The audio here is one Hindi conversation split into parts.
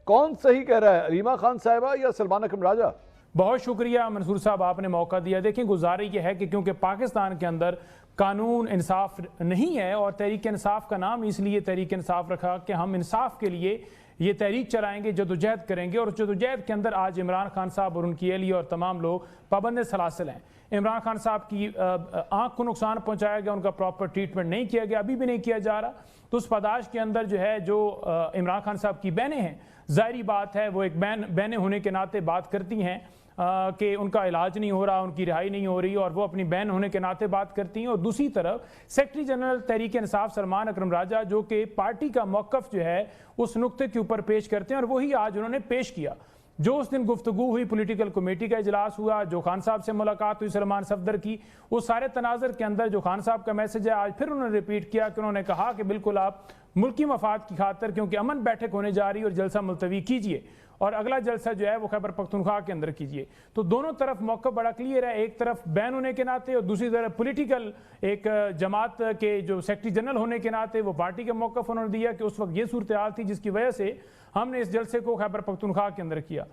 कौन सही कह रहा है, अलीमा खान साहिबा या सलमान अकरम राजा? बहुत शुक्रिया मंसूर साहब, आपने मौका दिया। देखिए, गुजारिश यह है कि क्योंकि पाकिस्तान के अंदर कानून इंसाफ नहीं है, और तहरीक इंसाफ का नाम इसलिए तहरीक इंसाफ रखा कि हम इंसाफ के लिए ये तहरीक चलाएंगे, जदोजहद करेंगे। और जदोजहद के अंदर आज इमरान खान साहब और उनकी अहलिया और तमाम लोग पाबंद सलासिल हैं। इमरान खान साहब की आंख को नुकसान पहुंचाया गया, उनका प्रॉपर ट्रीटमेंट नहीं किया गया, अभी भी नहीं किया जा रहा। तो उस पादाश के अंदर जो है, जो इमरान खान साहब की बहनें हैं, जाहिर बात है वो एक बहनें होने के नाते बात करती हैं कि उनका इलाज नहीं हो रहा, उनकी रिहाई नहीं हो रही, और वो अपनी बहन होने के नाते बात करती हैं। और दूसरी तरफ सेक्रेटरी जनरल तहरीक इंसाफ सलमान अकरम राजा, जो कि पार्टी का मौक़िफ़ जो है उस नुक्ते के ऊपर पेश करते हैं, और वही आज उन्होंने पेश किया। जो उस दिन गुफ्तगू हुई, पॉलिटिकल कमेटी का इजलास हुआ, जो खान साहब से मुलाकात हुई सलमान सफदर की, उस सारे तनाज़र के अंदर जो खान साहब का मैसेज है, आज फिर उन्होंने रिपीट किया कि उन्होंने कहा कि बिल्कुल आप मुल्की मफाद की खातर, क्योंकि अमन बैठक होने जा रही है, और जलसा मुलतवी कीजिए, और अगला जलसा जो है वो खैबर पख्तूनख्वा के अंदर कीजिए। तो दोनों तरफ मौका बड़ा क्लियर है, एक तरफ बैन होने के नाते और दूसरी तरफ पॉलिटिकल एक जमात के जो सेक्रेटरी जनरल होने के नाते वो पार्टी का मौका उन्होंने दिया कि उस वक्त ये सूरत हाल थी जिसकी वजह से हमने इस जलसे को खैबर पख्तूनख्वा के अंदर किया।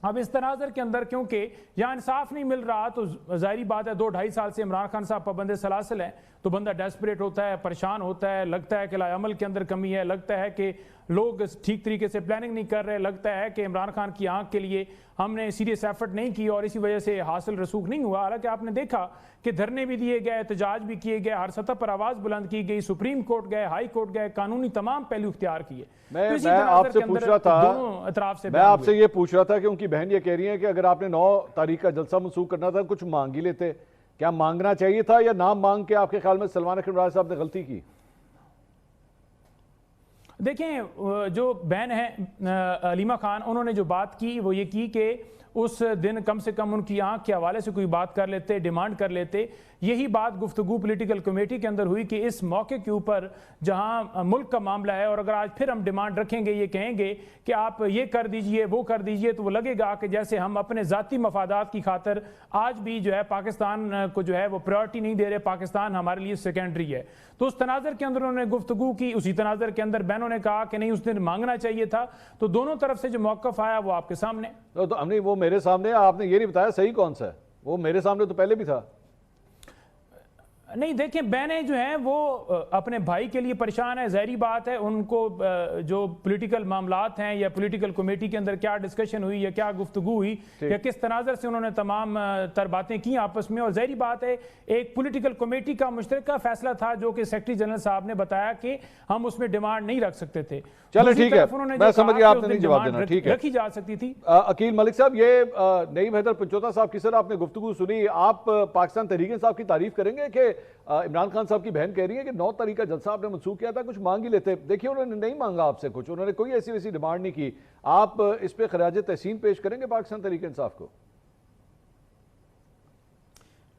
अब इस तनाज़र के अंदर क्योंकि यहाँ इंसाफ नहीं मिल रहा, तो जाहिर बात है 2-2.5 साल से इमरान खान साहब पाबंद सलासिल हैं, तो बंदा डेस्परेट होता है, परेशान होता है, लगता है कि लाअमल के अंदर कमी है, लगता है कि लोग ठीक तरीके से प्लानिंग नहीं कर रहे, लगता है कि इमरान खान की आंख के लिए हमने सीरियस एफर्ट नहीं की और इसी वजह से हासिल रसूख नहीं हुआ। हालांकि आपने देखा कि धरने भी दिए गए, एहतजाज भी किए गए, हर सतह पर आवाज़ बुलंद की गई, सुप्रीम कोर्ट गए, हाई कोर्ट गए, कानूनी तमाम पहलू इख्तियार किए। मैं आपसे पूछ रहा था, मैं आपसे ये पूछ रहा था कि उनकी बहन ये कह रही है कि अगर आपने 9 तारीख का जलसा मनसूख करना था, कुछ मांग ही लेते। क्या मांगना चाहिए था, या ना मांग के आपके ख्याल में सलमान अकरम राजा साहब ने गलती की? देखें, जो बहन है अलीमा खान, उन्होंने जो बात की वो ये की कि उस दिन कम से कम उनकी आंख के हवाले से कोई बात कर लेते, डिमांड कर लेते। यही बात गुफ्तगू पॉलिटिकल कमेटी के अंदर हुई कि इस मौके के ऊपर जहां मुल्क का मामला है, और अगर आज फिर हम डिमांड रखेंगे, ये कहेंगे कि आप ये कर दीजिए, वो कर दीजिए, तो वो लगेगा कि जैसे हम अपने ज़ाती मफादात की खातर आज भी जो है पाकिस्तान को जो है वो प्रायोरिटी नहीं दे रहे, पाकिस्तान हमारे लिए सेकेंडरी है। तो उस तनाज़र के अंदर उन्होंने गुफ्तगू की, उसी तनाज़र के अंदर बहनों ने कहा कि नहीं, उस दिन मांगना चाहिए था। तो दोनों तरफ से जो मौक़िफ़ आया वो आपके सामने। तो हमने वो मेरे सामने, आपने ये नहीं बताया सही कौन सा है। वो मेरे सामने तो पहले भी था। नहीं, देखें, बहनें जो हैं वो अपने भाई के लिए परेशान है, ज़ाहिरी बात है। उनको जो पॉलिटिकल मामलात हैं या पॉलिटिकल कमेटी के अंदर क्या डिस्कशन हुई या क्या गुफ्तगू हुई या किस तनाज़र से उन्होंने तमाम तर बातें की आपस में, और ज़ाहिरी बात है एक पॉलिटिकल कमेटी का मुश्तरका फैसला था जो कि सेक्रेटरी जनरल साहब ने बताया कि हम उसमें डिमांड नहीं रख सकते थे। चलो ठीक है, मैं समझ गया, आपने नहीं जवाब देना, ठीक है, रखी जा सकती थी। अकील मलिक साहब, ये नईम हैदर पंचोता साहब की सर आपने गुफ्तगू सुनी, आप पाकिस्तान तहरीक इंसाफ की तारीफ करेंगे कि इमरान खान साहब की बहन कह रही है कि 9 तारीख का जलसा आपने मनसूख किया था, कुछ मांग ही लेते। देखिए, उन्होंने नहीं मांगा आपसे कुछ, उन्होंने कोई ऐसी वैसी डिमांड नहीं की। आप इस पे खराज तहसीन पेश करेंगे पाकिस्तान तहरीक इंसाफ को?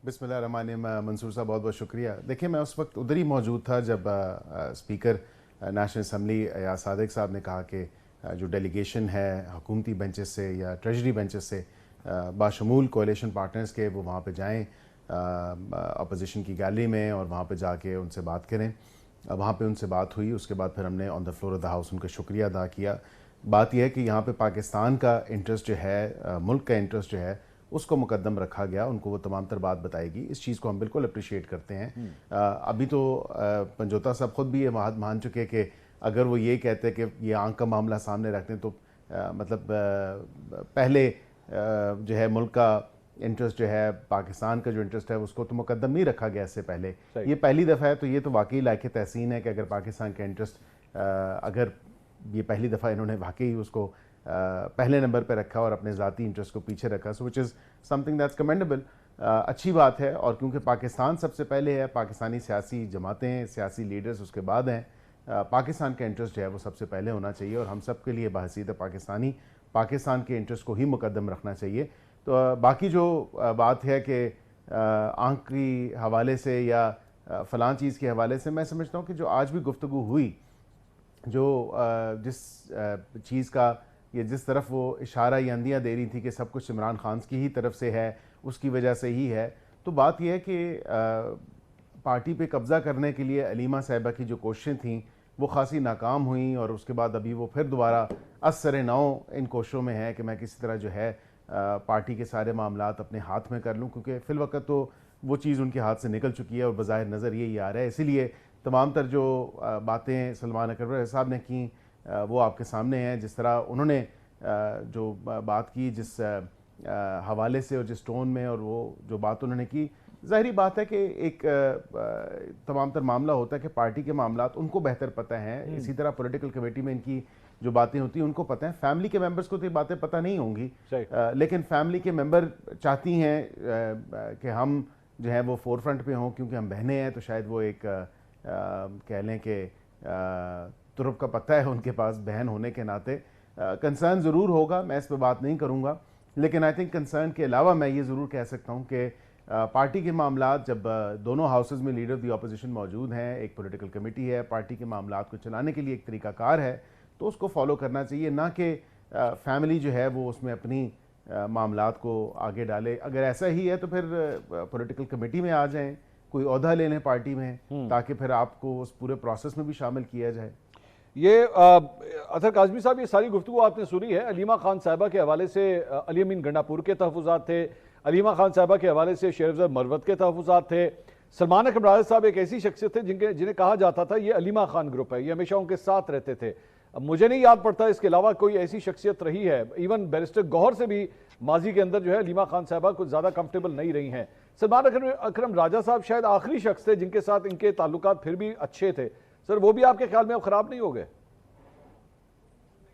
बिस्मिल्लाहिर्रहमानिर्रहीम। मंसूर साहब, बहुत बहुत शुक्रिया। देखिए, मैं उस वक्त उधर ही मौजूद था जब speaker national assembly Ayaz Sadiq साहब ने कहा कि जो डेलीगेशन है हुकूमती बेंचेस से या ट्रेजरी बेंचेस से बाशमूल कोalition पार्टनर्स के, वो वहाँ पे जाएं अपोजिशन की गैलरी में और वहाँ पे जाके उनसे बात करें। वहाँ पे उनसे बात हुई, उसके बाद फिर हमने on the floor of the house उनका शुक्रिया अदा किया। बात यह है कि यहाँ पे पाकिस्तान का इंटरेस्ट जो है, मुल्क का इंटरेस्ट जो है, उसको मुकद्दम रखा गया। उनको वो तमाम तर बात बताएगी, इस चीज़ को हम बिल्कुल अप्रिशिएट करते हैं। अभी तो पंजोता साहब ख़ुद भी ये बात मान चुके कि अगर वो ये कहते कि ये आंख का मामला सामने रखते हैं तो मतलब पहले जो है मुल्क का इंटरेस्ट जो है, पाकिस्तान का जो इंटरेस्ट है, उसको तो मुकद्दम नहीं रखा गया इससे पहले। ये पहली दफ़ा है, तो ये तो वाकई लायक तहसीन है कि अगर पाकिस्तान का इंटरेस्ट अगर ये पहली दफ़ा इन्होंने वाकई उसको पहले नंबर पर रखा और अपने ज़ाती इंटरेस्ट को पीछे रखा, so which is something that's commendable. अच्छी बात है। और क्योंकि पाकिस्तान सबसे पहले है, पाकिस्तानी सियासी जमातें, सियासी लीडर्स उसके बाद हैं, पाकिस्तान का इंटरेस्ट जो है वो सबसे पहले होना चाहिए और हम सब के लिए बहसीत पाकिस्तानी पाकिस्तान के इंटरेस्ट को ही मुकद्दम रखना चाहिए। तो बाकी जो बात है कि आंख की हवाले से या फ़लाँ चीज़ के हवाले से, मैं समझता हूँ कि जो आज भी गुफ्तगू हुई, जो जिस चीज़ का ये जिस तरफ वो इशारा या अंदियाँ दे रही थी कि सब कुछ इमरान खान की ही तरफ से है, उसकी वजह से ही है, तो बात यह है कि पार्टी पे कब्ज़ा करने के लिए अलीमा साहिबा की जो कोशिशें थीं वो खासी नाकाम हुई और उसके बाद अभी वो फिर दोबारा असर नौ इन कोशिशों में है कि मैं किसी तरह जो है पार्टी के सारे मामलात अपने हाथ में कर लूँ, क्योंकि फ़िलवक्त तो वो चीज़ उनके हाथ से निकल चुकी है और बज़ाहिर नज़र यही आ रहा है। इसीलिए तमाम तर जो बातें सलमान अकबर साहब ने की वो आपके सामने हैं। जिस तरह उन्होंने जो बात की, जिस हवाले से और जिस टोन में, और वो जो बात उन्होंने की, ज़ाहिरी बात है कि एक तमाम तर मामला होता है कि पार्टी के मामलात उनको बेहतर पता है। इसी तरह पॉलिटिकल कमेटी में इनकी जो बातें होती हैं उनको पता है, फैमिली के मेंबर्स को तो ये बातें पता नहीं होंगी, लेकिन फैमिली के मेंबर चाहती हैं कि हम जो है वो फोर फ्रंट पे हों, क्योंकि हम बहनें हैं, तो शायद वो एक कह लें कि तुरुप का पत्ता है उनके पास बहन होने के नाते। कंसर्न ज़रूर होगा, मैं इस पर बात नहीं करूँगा, लेकिन आई थिंक कंसर्न के अलावा मैं ये ज़रूर कह सकता हूँ कि पार्टी के मामलात, जब दोनों हाउसेज़ में लीडर ऑफ द अपोजिशन मौजूद हैं, एक पॉलिटिकल कमेटी है, पार्टी के मामलात को चलाने के लिए एक तरीक़ाकार है, तो उसको फॉलो करना चाहिए, ना कि फैमिली जो है वो उसमें अपनी मामलात को आगे डाले। अगर ऐसा ही है तो फिर पॉलिटिकल कमेटी में आ जाएं, कोई ओहदा ले लें पार्टी में, ताकि फिर आपको उस पूरे प्रोसेस में भी शामिल किया जाए। ये अतर काज़मी साहब, ये सारी गुफ्तगू आपने सुनी है। अलीमा खान साहिबा के हवाले से अली अमीन गंडापुर के तहफ़्फ़ुज़ात थे, अलीमा खान साहिबा के हवाले से शेर अफ़ज़ल मरवत के तहफ़्फ़ुज़ात थे। सलमान अकबर साहब एक ऐसी शख्सियत थे जिन्हें कहा जाता था ये अलीमा खान ग्रुप है, ये हमेशा उनके साथ रहते थे। अब मुझे नहीं याद पड़ता इसके अलावा कोई ऐसी शख्सियत रही है, इवन बैरिस्टर गौहर से भी माजी के अंदर जो है अलीमा खान साहबा कुछ ज़्यादा कंफर्टेबल नहीं रही हैं। सलमान अकरम राजा साहब शायद आखिरी शख्स थे जिनके साथ इनके ताल्लुकात फिर भी अच्छे थे। सर, वो भी आपके ख्याल में अब ख़राब नहीं हो गए?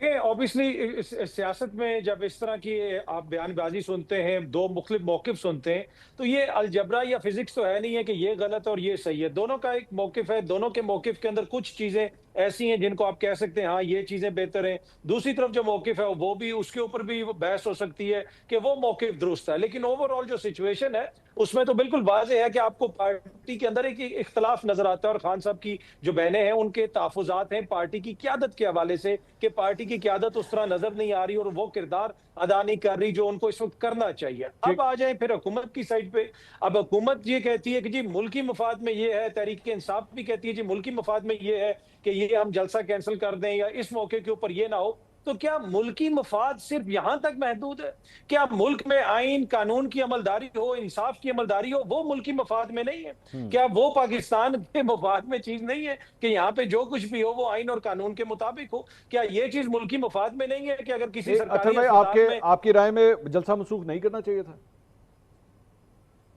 ऑब्वियसली सियासत में जब इस तरह की आप बयानबाजी सुनते हैं, दो मुख्तलिफ मौक़िफ़ सुनते हैं, तो ये अलजबरा या फिजिक्स तो है नहीं है कि ये गलत और ये सही है। दोनों का एक मौक़िफ़ है, दोनों के मौक़िफ़ के अंदर कुछ चीज़ें ऐसी हैं जिनको आप कह सकते हैं हाँ ये चीज़ें बेहतर हैं। दूसरी तरफ जो मौक़िफ़ है वो भी, उसके ऊपर भी बहस हो सकती है कि वो मौक़िफ़ दुरुस्त है। लेकिन ओवरऑल जो सिचुएशन है उसमें तो बिल्कुल वाज़ेह है कि आपको पार्टी के अंदर एक इख्तिलाफ नज़र आता है, और खान साहब की जो बहनें हैं उनके तहफ़्फ़ुज़ात हैं पार्टी की क़यादत के हवाले से कि पार्टी की क़यादत उस तरह नज़र नहीं आ रही और वो किरदार अदा नहीं कर रही जो उनको इस वक्त करना चाहिए। अब आ जाए फिर हुकूमत की साइड पे। अब हुकूमत ये कहती है कि जी मुल्की मफाद में ये है, तहरीक इंसाफ भी कहती है जी मुल्की मफाद में ये है कि ये हम जलसा कैंसिल कर दें या इस मौके के ऊपर ये ना हो। तो क्या मुल्की मफाद सिर्फ यहां तक महदूद है? क्या मुल्क में आइन कानून की अमलदारी हो, इंसाफ की अमलदारी हो, वो मुल्की मफाद में नहीं है? क्या वो पाकिस्तान के मफाद में चीज नहीं है कि यहाँ पे जो कुछ भी हो वो आइन और कानून के मुताबिक हो? क्या ये चीज मुल्की मफाद में नहीं है कि अगर किसी सरकारी भाई, आपकी राय में जलसा मनसूख नहीं करना चाहिए था?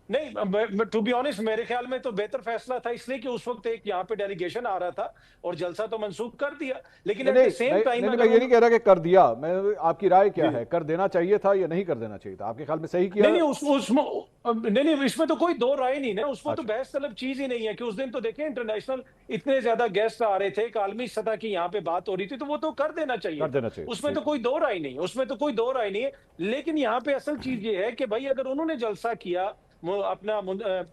नहीं, टू बी ऑनेस्ट मेरे ख्याल में तो बेहतर फैसला था, इसलिए कि उस वक्त एक यहाँ पे डेलीगेशन आ रहा था और जलसा तो मंसूख कर दिया। लेकिन एट द सेम टाइम मैं ये नहीं कह रहा कि कर दिया, मैं आपकी राय क्या है, कर देना चाहिए था या नहीं कर देना चाहिए था? आपके ख्याल में सही किया? नहीं, इसमें तो कोई दो राय नहीं ना, उसमें तो बहस तलब चीज ही नहीं है कि उस दिन तो देखें इंटरनेशनल इतने ज्यादा गेस्ट आ रहे थे, एक आलमी सतह की यहाँ पे बात हो रही थी, तो वो तो कर देना चाहिए, उसमें तो कोई दो राय नहीं है, उसमें तो कोई दो राय नहीं है। लेकिन यहाँ पे असल चीज ये है कि भाई अगर उन्होंने जलसा किया, अपना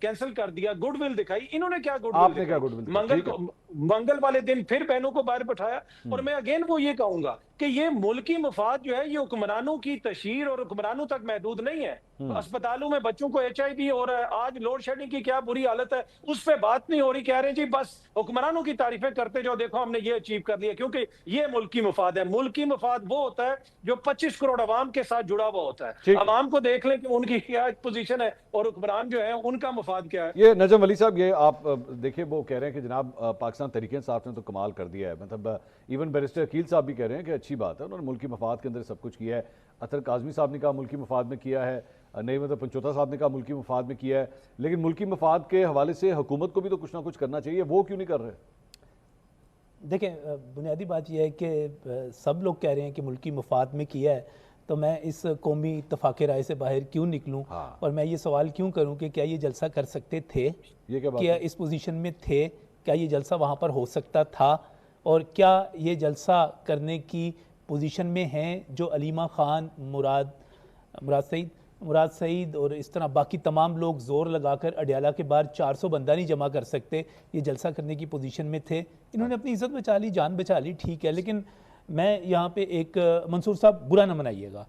कैंसिल कर दिया, गुडविल दिखाई, इन्होंने क्या गुडविल मंगल वाले दिन फिर बहनों को बाहर बैठाया। और मैं अगेन वो ये कहूंगा कि ये मुल्की मफाद जो है ये हुक्मरानों की तशहीर और हुक्मरानों तक महदूद नहीं है। अस्पतालों में बच्चों को HIV और आज लोड शेडिंग की क्या बुरी हालत है, उस पर बात नहीं हो रही, कह रहे हैं जी बस हुक्मरानों की तारीफें करते जाओ, देखो हमने ये अचीव कर लिया, क्योंकि ये मुल्की मफाद है। मुल्की मफाद वो होता है जो 25 करोड़ अवाम के साथ जुड़ा हुआ होता है। अवाम को देख लें कि उनकी क्या पोजीशन है और हुक्मरान जो है उनका मफाद क्या है। ये नजम अली साहब, ये आप देखिए वो कह रहे हैं कि जनाब पाकिस्तान तहरीक इंसाफ ने तो कमाल कर दिया है, मतलब इवन बैरिस्टर अकील साहब भी कह रहे हैं कि अच्छी बात है, उन्होंने मुल्की मफाद के अंदर सब कुछ किया है। अतर काज़मी साहब ने कहा मुल्की मफाद में किया है, नहीं मतलब पंचोता साहब ने कहा मुल्की मफाद में किया है, लेकिन मुल्की मफाद के हवाले से हुकूमत को भी तो कुछ ना कुछ करना चाहिए, वो क्यों नहीं कर रहे? देखें, बुनियादी बात यह है कि सब लोग कह रहे हैं कि मुल्की मफाद में किया है, तो मैं इस कौमी इत्तफाक़ राय से बाहर क्यों निकलूं? और मैं ये सवाल क्यों करूं कि क्या ये जलसा कर सकते थे? ये क्या बात क्या इस पोजीशन में थे? क्या ये जलसा वहाँ पर हो सकता था? और क्या ये जलसा करने की पोजीशन में हैं जो अलीमा खान, मुराद सईद और इस तरह बाकी तमाम लोग ज़ोर लगाकर अडियाला के बाहर 400 बंदा नहीं जमा कर सकते, ये जलसा करने की पोजीशन में थे? इन्होंने अपनी इज़्ज़त बचा ली, जान बचा ली, ठीक है। लेकिन मैं यहाँ पे एक मंसूर साहब बुरा ना मनाइएगा,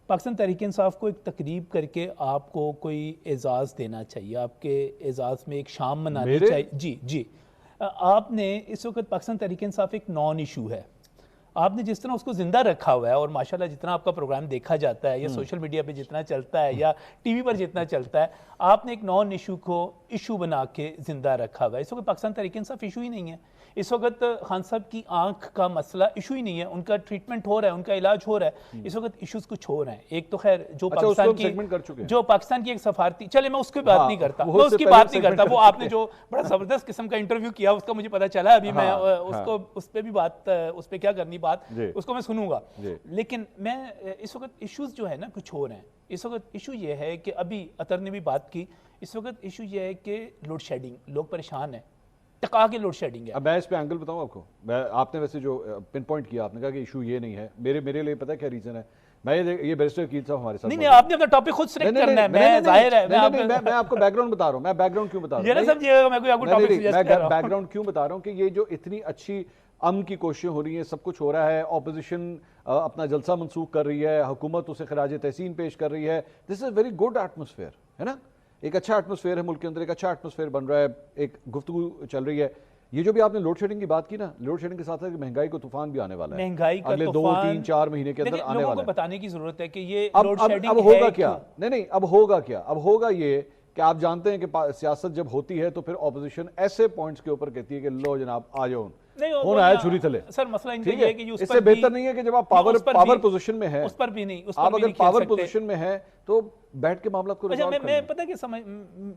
पाकिस्तान तहरीक इंसाफ को एक तकरीब करके आपको कोई एजाज़ देना चाहिए, आपके एजाज़ में एक शाम मनानी चाहिए। जी, आपने इस वक्त पाकिस्तान तहरीक इंसाफ एक नॉन इशू है, आपने जिस तरह उसको जिंदा रखा हुआ है और माशाल्लाह जितना आपका प्रोग्राम देखा जाता है या सोशल मीडिया पे जितना चलता है या टीवी पर जितना चलता है, आपने एक नॉन इशू को इशू बना के जिंदा रखा हुआ है। इस वक्त पाकिस्तान तहरीक इंसाफ इशू ही नहीं है। इस वक्त खान साहब की आंख का मसला इशू ही नहीं है, उनका ट्रीटमेंट हो रहा है, उनका इलाज हो रहा है। इस वक्त इश्यूज कुछ हो रहे हैं। एक तो खैर जो पाकिस्तान की एक सफारती, चले मैं उसकी बात नहीं करता, मैं उसकी बात नहीं करता। वो आपने जो बड़ा जबरदस्त किस्म का इंटरव्यू किया उसका मुझे पता चला, अभी मैं उसको उस पर भी बात, उस पर क्या करनी बात उसको मैं सुनूंगा। लेकिन मैं इस वक्त इश्यूज जो है ना कुछ हो रहे हैं। इस वक्त इशू ये है कि अभी अतर ने भी बात की, इस वक्त इशू ये है कि लोड शेडिंग, लोग परेशान हैं, टका के लोड शेडिंग है। अब मैं इस पे एंगल बताऊं आपको, आपने वैसे जो पिन पॉइंट किया, आपने कहा कि इशू ये नहीं है, मेरे लिए पता है क्या रीजन है। मैं ये बैरिस्टर वकील साहब हमारे साथ नहीं आपने अपना टॉपिक खुद सिलेक्ट करना है, मैं जाहिर है मैं आपको बैकग्राउंड बता रहा हूं। मैं बैकग्राउंड क्यों बता रहा हूं, ये ना समझिएगा मैं कोई आपको टॉपिक सजेस्ट कर रहा हूं। बैकग्राउंड क्यों बता रहा हूं कि ये जो इतनी अच्छी अमन की कोशिशें हो रही हैं, सब कुछ हो रहा है, ऑपोजिशन अपना जलसा मनसूख कर रही है, हुकूमत उसे खराज तहसीन पेश कर रही है, this is very good atmosphere, है ना। एक अच्छा एटमोसफेयर है मुल्क के अंदर, एक अच्छा एटमोसफेयर बन रहा है, एक गुफ्तगू चल रही है। ये जो भी आपने लोड शेडिंग की बात की ना, लोड शेडिंग के साथ साथ महंगाई को तूफान भी आने वाला है, महंगाई का अगले 2-3-4 महीने के अंदर आने वाला है। बताने की जरूरत है कि ये अब होगा क्या, नहीं अब होगा क्या, अब होगा ये कि आप जानते हैं कि सियासत जब होती है तो फिर ऑपोजिशन ऐसे पॉइंट्स के ऊपर कहती है कि लो जनाब आ जाओ, होना है छुरी थले। सर मसला इनका ये है कि इससे बेहतर नहीं है कि जब आप पावर पोजीशन में है, उस पर भी नहीं, आप अगर पावर पोजीशन में है तो बैठ के मामला को रिजॉल्व करना। मैं पता कि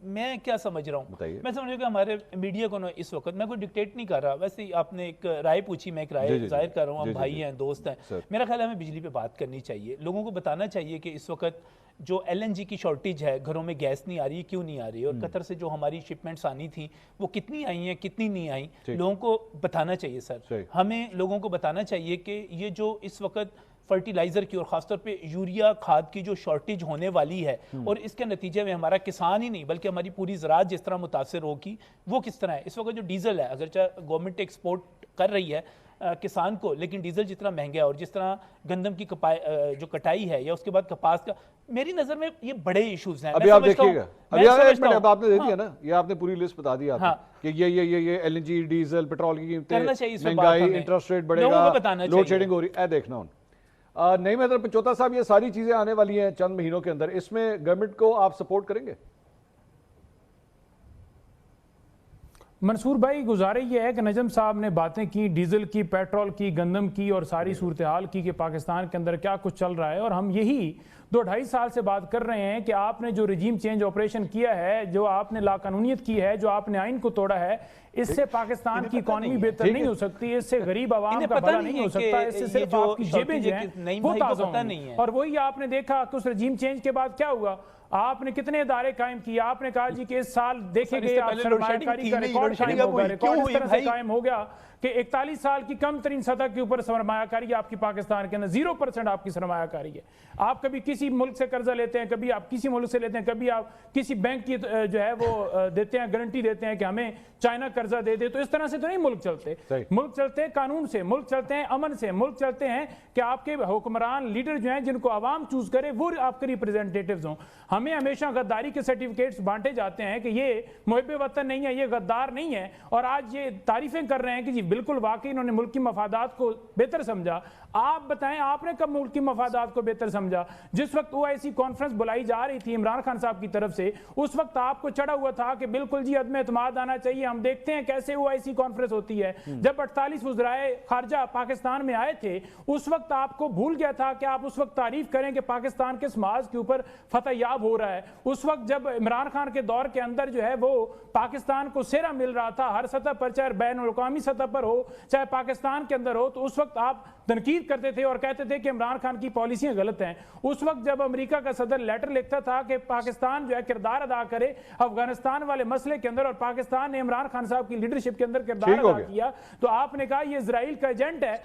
मैं क्या समझ रहा हूँ, मैं समझ रहा हूँ कि हमारे मीडिया को ना इस वक्त, मैं कोई डिक्टेट नहीं कर रहा, वैसे ही आपने एक राय पूछी, मैं एक राय जाहिर कर रहा हूँ, हम भाई हैं, दोस्त हैं। मेरा ख्याल है हमें बिजली पे बात करनी चाहिए, लोगों को बताना चाहिए कि इस वक्त जो LNG की शॉर्टेज है, घरों में गैस नहीं आ रही, क्यों नहीं आ रही, और कतर से जो हमारी शिपमेंट्स आनी थी वो कितनी आई हैं, कितनी नहीं आई, लोगों को बताना चाहिए। सर हमें लोगों को बताना चाहिए कि ये जो इस वक्त फर्टिलाइजर की और खासतौर पे यूरिया खाद की जो शॉर्टेज होने वाली है, और इसके नतीजे में हमारा किसान ही नहीं बल्कि हमारी पूरी ज़राअत जिस तरह मुतासर होगी वो किस तरह है। इस वक्त जो डीजल है, अगर गवर्नमेंट एक्सपोर्ट कर रही है किसान को, लेकिन डीजल जितना महंगा है और जिस तरह गंदम की जो कटाई है या उसके बाद कपास का, मेरी नजर में ये बड़े इश्यूज हैं। अभी आप देखिएगा, अब आपने दे दिया ना, ये आपने पूरी लिस्ट बता दी आपने कि ये LNG, डीजल, पेट्रोल की कीमतें, महंगाई, इंटरेस्ट रेट बढ़ेगा, लोड शेडिंग हो रही है, देखना नईम हैदर पंचोता साहब, ये सारी चीजें आने वाली हैं चंद महीनों के अंदर, इसमें गवर्नमेंट को आप सपोर्ट करेंगे? मंसूर भाई, गुजारे ये है कि नजम साहब ने बातें की डीजल की, पेट्रोल की, गंदम की और सारी सूरत हाल की कि पाकिस्तान के अंदर क्या कुछ चल रहा है, और हम यही 2-2.5 साल से बात कर रहे हैं कि आपने जो रजीम चेंज ऑपरेशन किया है, जो आपने लाकानूनियत की है, जो आपने आइन को तोड़ा है, इससे पाकिस्तान की इकॉनमी बेहतर नहीं हो सकती, इससे गरीब आवाम का भला नहीं हो सकता, इससे सिर्फ आपकी जेबें जो हैं वो ताज़ा होंगी। और वही आपने देखा कि उस रजीम चेंज के बाद क्या हुआ, आपने कितने इदारे कायम किए, आपने कहा जी कि इस साल देखेंगे आप सरमायाकारी का रिकॉर्ड कायम होगा, रिकॉर्ड इस तरह से कायम हो गया कि 41 साल की कम तरीन सतह के ऊपर सरमायाकारी आपकी पाकिस्तान के अंदर 0% आपकी सरमायाकारी है। आप कभी किसी मुल्क से कर्जा लेते हैं, कभी आप किसी मुल्क से लेते हैं, कभी आप किसी बैंक की जो है वो देते हैं, गारंटी देते हैं कि हमें चाइना कर्जा दे दे, तो इस तरह से तो नहीं मुल्क चलते। मुल्क चलते हैं कानून से, मुल्क चलते हैं अमन से, मुल्क चलते हैं कि आपके हुक्मरान लीडर जो हैं जिनको आवाम चूज करे वो आपके रिप्रेजेंटेटिव्स हों। हमें हमेशा गद्दारी के सर्टिफिकेट्स बांटे जाते हैं कि ये मुहिब वतन नहीं है, ये गद्दार नहीं है, और आज ये तारीफें कर रहे हैं कि जी बिल्कुल वाकई इन्होंने मुल्क की मफादात को बेहतर समझा। आप बताएं आपने कब मुल्क की मफादात को बेहतर समझा? जिस वक्त OIC कॉन्फ्रेंस बुलाई जा रही थी इमरान खान साहब की तरफ से, उस वक्त आपको चढ़ा हुआ था कि बिल्कुल जी अदम एतमाद आना चाहिए, हम देखते हैं कैसे OIC कॉन्फ्रेंस होती है। जब 48 वज़राए खारजा पाकिस्तान में आए थे, उस वक्त आपको भूल गया था कि आप उस वक्त तारीफ करें कि पाकिस्तान के समाज के ऊपर फतह याब हो रहा है। उस वक्त जब इमरान खान के दौर के अंदर जो है वो पाकिस्तान को सेहरा मिल रहा था हर सतह पर, चाहे बैनुल-अक़वामी सतह पर हो चाहे पाकिस्तान के अंदर हो, तो उस वक्त आप तनकीद करते थे और कहते थे कि इमरान खान की पॉलिसियां गलत हैं। उस वक्त जब अमेरिका का सदर लेटर लिखता था कि पाकिस्तान जो है किरदार अदा करे अफगानिस्तान वाले मसले के अंदर, और पाकिस्तान ने इमरान खान साहब की लीडरशिप के अंदर किरदार अदा किया, तो आपने कहा ये इजराइल का एजेंट है।